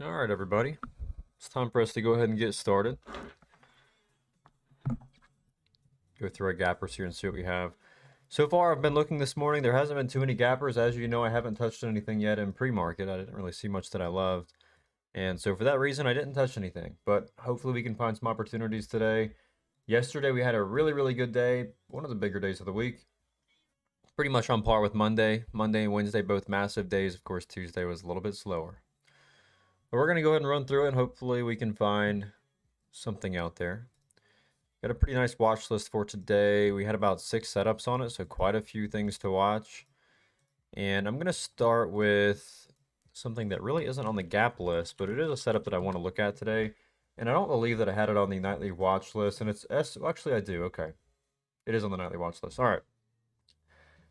All right, everybody. It's time for us to go ahead and get started. Go through our gappers here and see what we have. So far, I've been looking this morning. There hasn't been too many gappers. As you know, I haven't touched anything yet in pre-market. I didn't really see much that I loved. And so for that reason, I didn't touch anything. But hopefully we can find some opportunities today. Yesterday, we had a really, really good day. One of the bigger days of the week. Pretty much on par with Monday. Monday and Wednesday, both massive days. Of course, Tuesday was a little bit slower. But we're going to go ahead and run through it, and hopefully we can find something out there. Got a pretty nice watch list for today. We had about 6 setups on it, so quite a few things to watch. And I'm going to start with something that really isn't on the gap list, but it is a setup that I want to look at today. And I don't believe that I had it on the nightly watch list, and it's actually I do. Okay. It is on the nightly watch list. All right.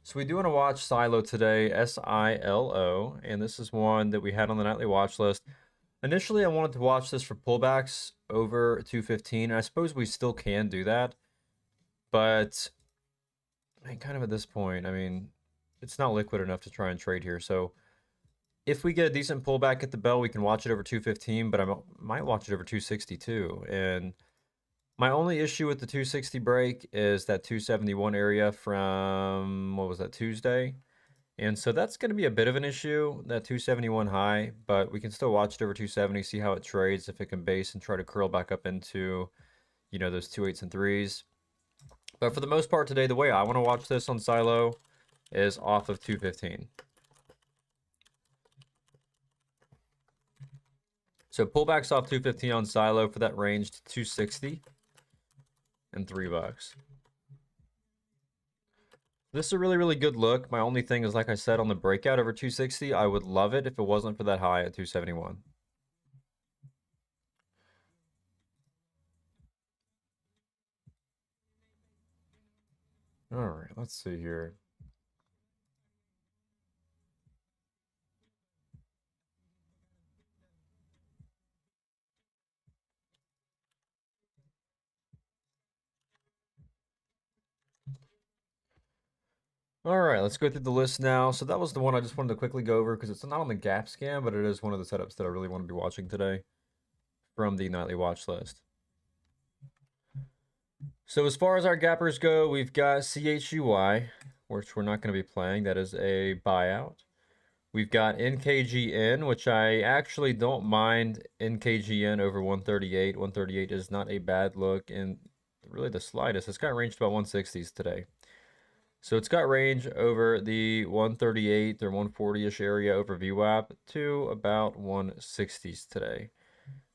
So we do want to watch Silo today, S-I-L-O, and this is one that we had on the nightly watch list. Initially, I wanted to watch this for pullbacks over 215. I suppose we still can do that. But kind of at this point, I mean, it's not liquid enough to try and trade here. So if we get a decent pullback at the bell, we can watch it over 215, but I might watch it over 262. And my only issue with the 260 break is that 271 area from, what was that, Tuesday? And so that's going to be a bit of an issue, that 271 high, but we can still watch it over 270, see how it trades, if it can base and try to curl back up into, those 2.8s and 3s. But for the most part today, the way I want to watch this on Silo is off of 215. So pullbacks off 215 on Silo for that range to 260 and $3. This is a really, really good look. My only thing is, like I said, on the breakout over 260, I would love it if it wasn't for that high at 271. All right, let's see here. All right, let's go through the list now. So that was the one I just wanted to quickly go over because it's not on the gap scan, but it is one of the setups that I really want to be watching today from the nightly watch list. So as far as our gappers go, we've got CHUY, which we're not going to be playing. That is a buyout. We've got NKGN, which I actually don't mind NKGN over 138. 138 is not a bad look, and really the slightest. It's got range to about 160s today. So it's got range over the 138 or 140-ish area over VWAP to about 160s today.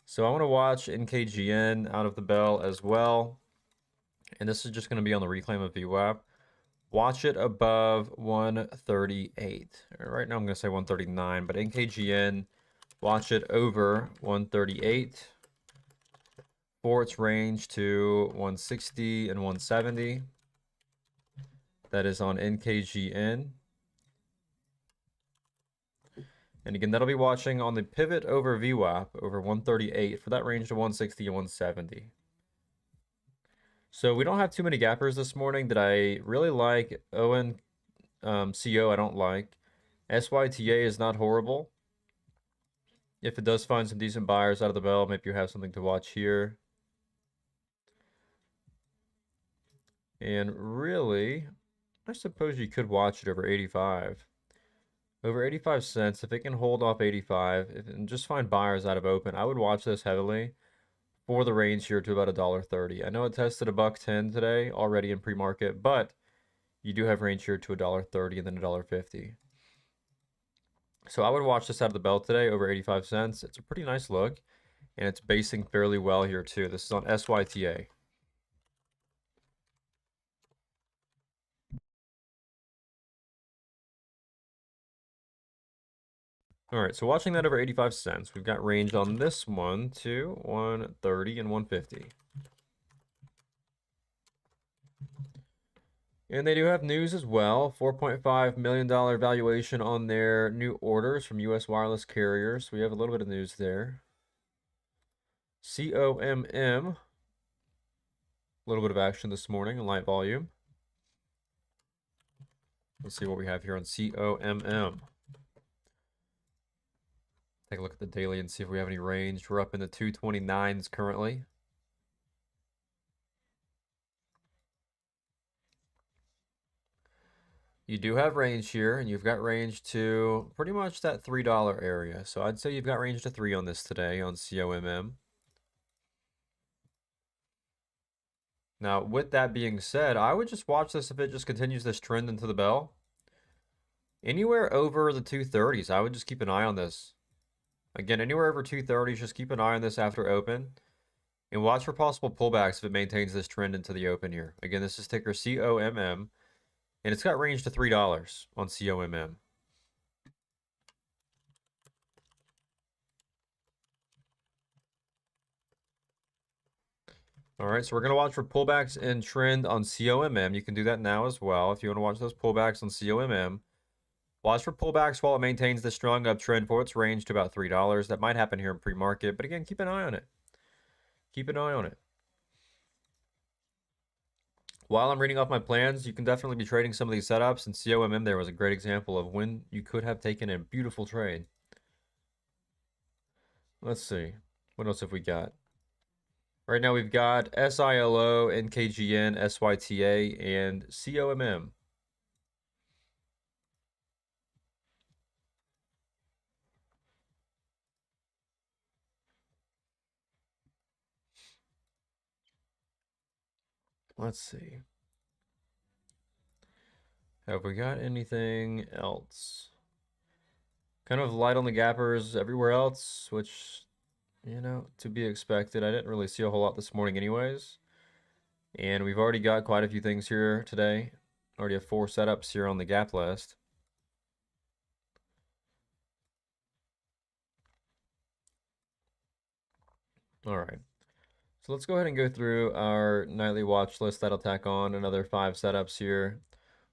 So I want to watch NKGN out of the bell as well. And this is just going to be on the reclaim of VWAP. Watch it above 138. Right now I'm going to say 139, but NKGN, watch it over 138 for its range to 160 and 170. That is on NKGN. And again, that'll be watching on the pivot over VWAP over 138 for that range to 160 and 170. So we don't have too many gappers this morning that I really like. ONCO I don't like. SYTA is not horrible. If it does find some decent buyers out of the bell, maybe you have something to watch here. And really, I suppose you could watch it over 85. Over 85 cents, if it can hold off 85 and just find buyers out of open, I would watch this heavily for the range here to about $1.30. I know it tested $1.10 today already in pre-market, but you do have range here to $1.30 and then $1.50. So I would watch this out of the bell today over 85 cents. It's a pretty nice look, and it's basing fairly well here too. This is on SYTA. All right, so watching that over 85 cents, we've got range on this one to 130 and 150. And they do have news as well. $4.5 million valuation on their new orders from U.S. wireless carriers. We have a little bit of news there. COMM. A little bit of action this morning in light volume. Let's see what we have here on COMM. Take a look at the daily and see if we have any range. We're up in the 229s currently. You do have range here, and you've got range to pretty much that $3 area. So I'd say you've got range to 3 on this today on COMM. Now, with that being said, I would just watch this if it just continues this trend into the bell. Anywhere over the 230s, I would just keep an eye on this. Again, anywhere over 230s, just keep an eye on this after open. And watch for possible pullbacks if it maintains this trend into the open here. Again, this is ticker COMM. And it's got range to $3 on COMM. All right, so we're going to watch for pullbacks and trend on COMM. You can do that now as well if you want to watch those pullbacks on COMM. Watch for pullbacks while it maintains the strong uptrend for its range to about $3. That might happen here in pre-market, but again, keep an eye on it. Keep an eye on it. While I'm reading off my plans, you can definitely be trading some of these setups, and COMM there was a great example of when you could have taken a beautiful trade. Let's see. What else have we got? Right now we've got SILO, NKGN, SYTA, and COMM. Let's see. Have we got anything else? Kind of light on the gappers everywhere else, which, you know, to be expected. I didn't really see a whole lot this morning anyways. And we've already got quite a few things here today. Already have 4 setups here on the gap list. All right. So let's go ahead and go through our nightly watch list. That'll tack on another 5 setups here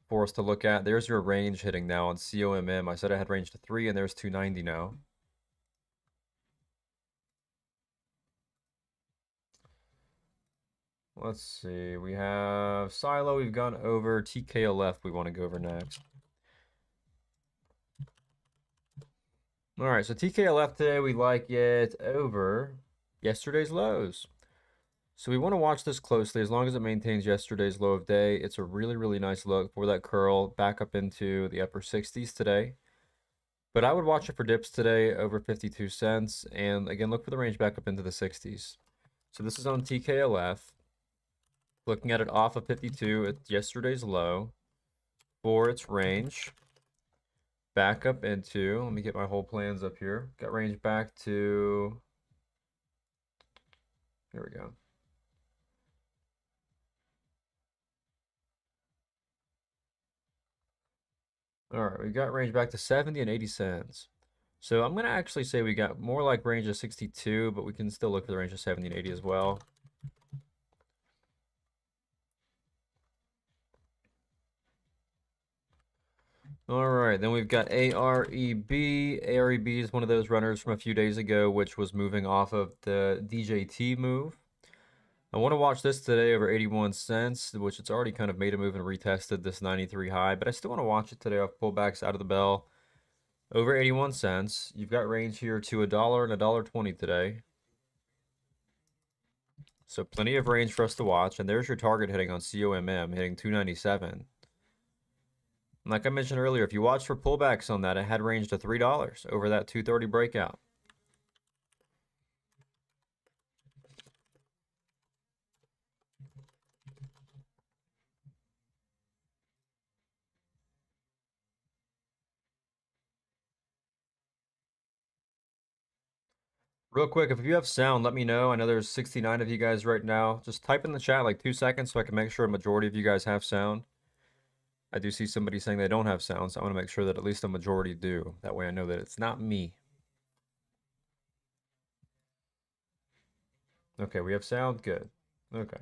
for us to look at. There's your range hitting now on COMM. I said I had range to 3, and there's 290 now. Let's see. We have Silo. We've gone over. TKLF we want to go over next. All right, so TKLF today, we like it over yesterday's lows. So we want to watch this closely. As long as it maintains yesterday's low of day, it's a really, really nice look for that curl back up into the upper 60s today. But I would watch it for dips today over 52 cents. And again, look for the range back up into the 60s. So this is on TKLF. Looking at it off of 52 at yesterday's low for its range. Back up into, let me get my whole plans up here. Got range back to, here we go. All right, we got range back to 70 and 80 cents. So I'm going to actually say we got more like range of 62, but we can still look for the range of 70 and 80 as well. All right, then we've got AREB. AREB is one of those runners from a few days ago, which was moving off of the DJT move. I want to watch this today over 81 cents, which it's already kind of made a move and retested this 93 high, but I still want to watch it today off pullbacks out of the bell. Over 81 cents. You've got range here to $1 and $1.20 today. So plenty of range for us to watch. And there's your target hitting on COMM, hitting 297. Like I mentioned earlier, if you watch for pullbacks on that, it had range to $3 over that 230 breakout. Real quick, if you have sound, let me know. I know there's 69 of you guys right now. Just type in the chat like 2 seconds so I can make sure a majority of you guys have sound. I do see somebody saying they don't have sound, so I want to make sure that at least a majority do. That way I know that it's not me. Okay, we have sound. Good. Okay.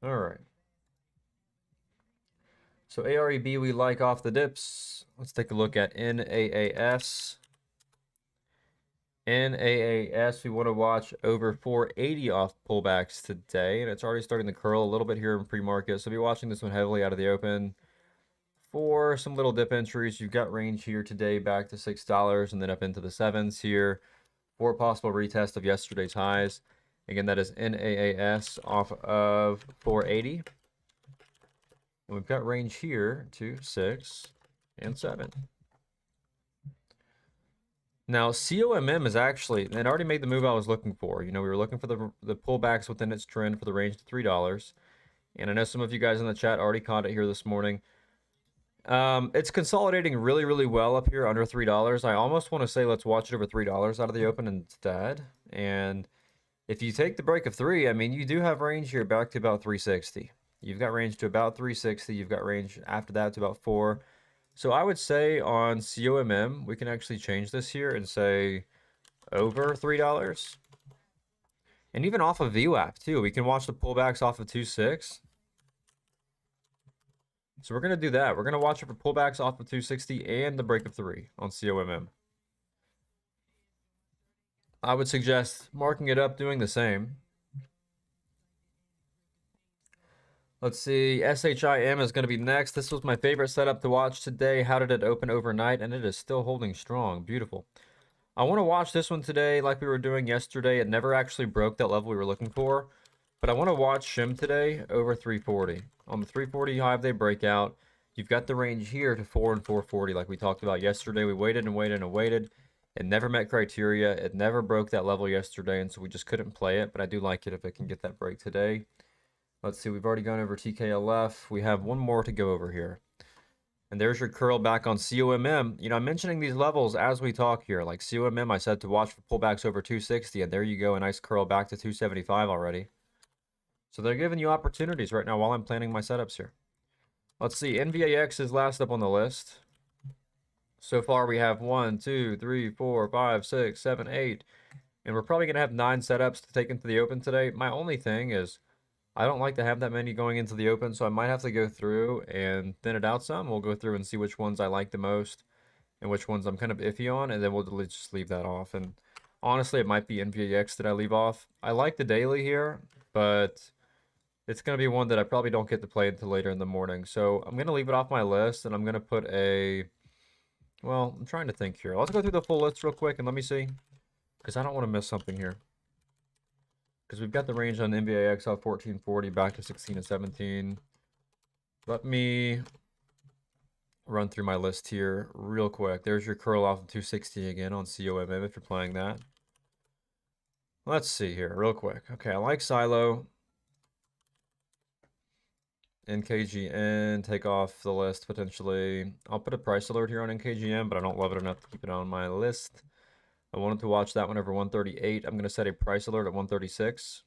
All right. So AREB we like off the dips. Let's take a look at NAAS. NAAS, we want to watch over 480 off pullbacks today, and it's already starting to curl a little bit here in pre-market. So be watching this one heavily out of the open. for some little dip entries, you've got range here today back to $6 and then up into the 7s here for a possible retest of yesterday's highs. Again, that is NAAS off of 480. And we've got range here to 6 and 7. Now, COMM is actually, it already made the move I was looking for. You know, we were looking for the pullbacks within its trend for the range to $3. And I know some of you guys in the chat already caught it here this morning. It's consolidating really, really well up here under $3. I almost want to say let's watch it over $3 out of the open instead. And if you take the break of 3, I mean, you do have range here back to about 360. You've got range to about 360. You've got range after that to about 4. So I would say on COMM, we can actually change this here and say over $3. And even off of VWAP too, we can watch the pullbacks off of 2.6. So we're going to do that. We're going to watch it for pullbacks off of 260 and the break of 3 on COMM. I would suggest marking it up, doing the same. Let's see, SHIM is going to be next. This was my favorite setup to watch today. How did it open overnight? And it is still holding strong. Beautiful. I want to watch this one today like we were doing yesterday. It never actually broke that level we were looking for. But I want to watch SHIM today over 340. On the 340 5-day breakout, you've got the range here to 4 and 440 like we talked about yesterday. We waited and waited and waited. It never met criteria. It never broke that level yesterday, and so we just couldn't play it. But I do like it if it can get that break today. Let's see, we've already gone over TKLF. We have one more to go over here. And there's your curl back on COMM. You know, I'm mentioning these levels as we talk here. Like COMM, I said to watch for pullbacks over 260, and there you go, a nice curl back to 275 already. So they're giving you opportunities right now while I'm planning my setups here. Let's see, NVAX is last up on the list. So far we have 1, 2, 3, 4, 5, 6, 7, 8. And we're probably going to have 9 setups to take into the open today. My only thing is, I don't like to have that many going into the open, so I might have to go through and thin it out some. We'll go through and see which ones I like the most and which ones I'm kind of iffy on, and then we'll just leave that off. And honestly, it might be NVAX that I leave off. I like the daily here, but it's going to be one that I probably don't get to play until later in the morning. So I'm going to leave it off my list, and I'm going to put a... Well, I'm trying to think here. Let's go through the full list real quick, and let me see. Because I don't want to miss something here. Because we've got the range on NVAX off 1440 back to 16 and 17. Let me run through my list here real quick. There's your curl off of 260 again on COMM if you're playing that. Let's see here real quick. Okay, I like Silo. NKGN, take off the list potentially. I'll put a price alert here on NKGN, but I don't love it enough to keep it on my list. I wanted to watch that one over 138. I'm going to set a price alert at 136.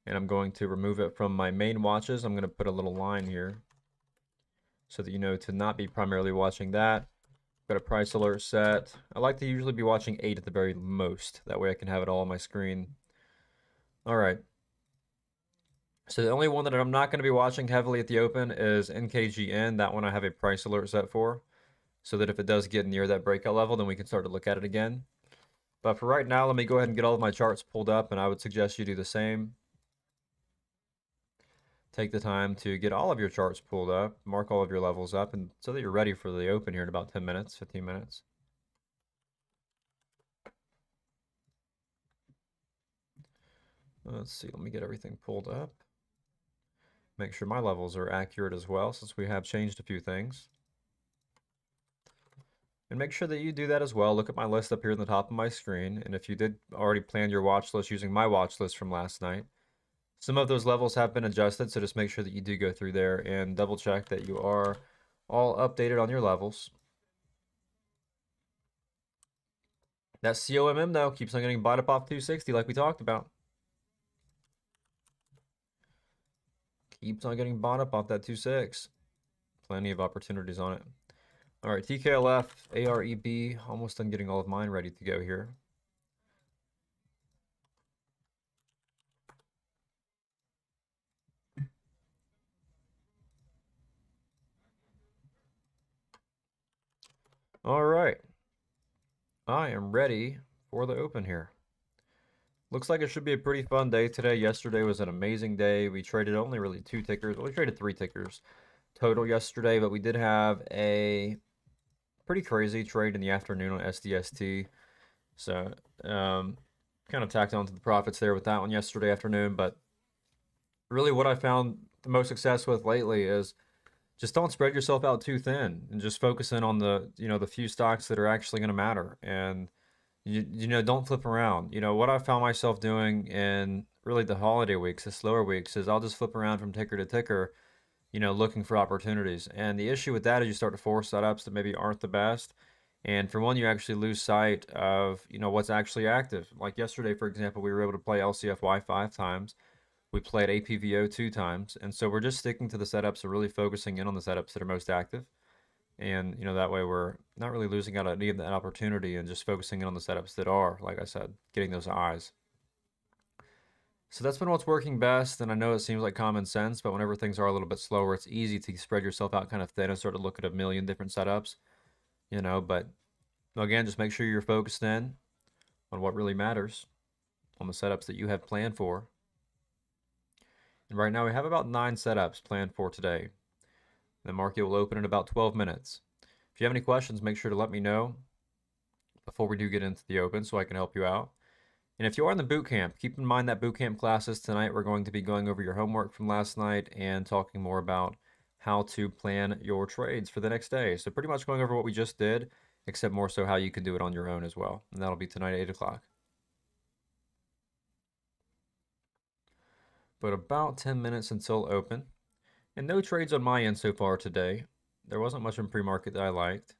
And I'm going to remove it from my main watches. I'm going to put a little line here so that you know to not be primarily watching that. Got a price alert set. I like to usually be watching 8 at the very most. That way I can have it all on my screen. All right. So the only one that I'm not going to be watching heavily at the open is NKGN. That one I have a price alert set for, so that if it does get near that breakout level, then we can start to look at it again. But for right now, let me go ahead and get all of my charts pulled up, and I would suggest you do the same. Take the time to get all of your charts pulled up, mark all of your levels up, and so that you're ready for the open here in about 10 minutes, 15 minutes. Let's see, let me get everything pulled up. Make sure my levels are accurate as well, since we have changed a few things. And make sure that you do that as well. Look at my list up here in the top of my screen. And if you did already plan your watch list using my watch list from last night, some of those levels have been adjusted. So just make sure that you do go through there and double check that you are all updated on your levels. That COMM though keeps on getting bought up off 260 like we talked about. Keeps on getting bought up off that 2.6. Plenty of opportunities on it. All right, TKLF, AREB, almost done getting all of mine ready to go here. All right, I am ready for the open here. Looks like it should be a pretty fun day today. Yesterday was an amazing day. We traded only really 2 tickers. Well, we traded 3 tickers. total yesterday, but we did have a pretty crazy trade in the afternoon on SDST. So kind of tacked on to the profits there with that one yesterday afternoon. But really what I found the most success with lately is just don't spread yourself out too thin and just focus in on the, the few stocks that are actually going to matter. And, don't flip around. What I found myself doing in really the holiday weeks, the slower weeks, is I'll just flip around from ticker to ticker, looking for opportunities. And the issue with that is you start to force setups that maybe aren't the best. And for one, you actually lose sight of, what's actually active. Like yesterday, for example, we were able to play LCFY 5 times. We played APVO 2 times. And so we're just sticking to the setups and really focusing in on the setups that are most active. And, that way we're not really losing out on any of that opportunity and just focusing in on the setups that are, like I said, getting those eyes. So that's been what's working best. And I know it seems like common sense, but whenever things are a little bit slower, it's easy to spread yourself out kind of thin and start to look at a million different setups, but again, just make sure you're focused in on what really matters, on the setups that you have planned for. And right now we have about 9 setups planned for today. The market will open in about 12 minutes. If you have any questions, make sure to let me know before we do get into the open so I can help you out. And if you are in the boot camp, keep in mind that boot camp classes tonight, we're going to be going over your homework from last night and talking more about how to plan your trades for the next day. So pretty much going over what we just did, except more so how you can do it on your own as well. And that'll be tonight at 8 o'clock. But about 10 minutes until open. And no trades on my end so far today. There wasn't much in pre-market that I liked.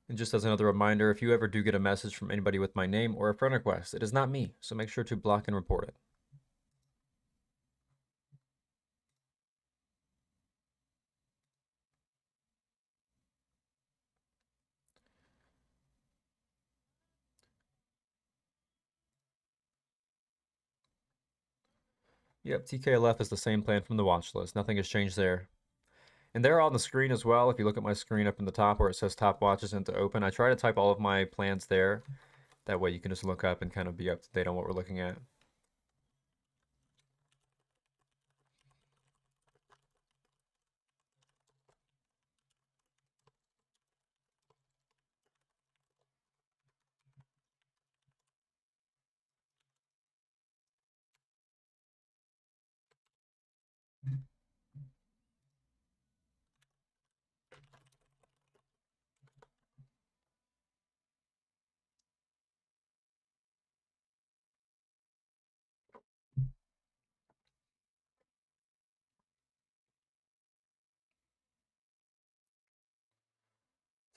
And just as another reminder, if you ever do get a message from anybody with my name or a friend request, it is not me, so make sure to block and report it. Yep, TKLF is the same plan from the watch list. Nothing has changed there. And they're on the screen as well. If you look at my screen up in the top where it says top watches into open, I try to type all of my plans there. That way you can just look up and kind of be up to date on what we're looking at.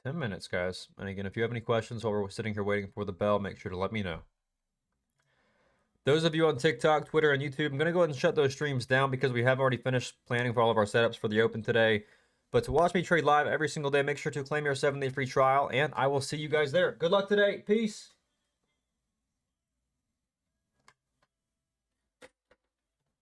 Ten minutes, guys. And again, if you have any questions while we're sitting here waiting for the bell, make sure to let me know. Those of you on TikTok, Twitter, and YouTube, I'm going to go ahead and shut those streams down because we have already finished planning for all of our setups for the open today. But to watch me trade live every single day, make sure to claim your 7-day free trial, and I will see you guys there. Good luck today. Peace.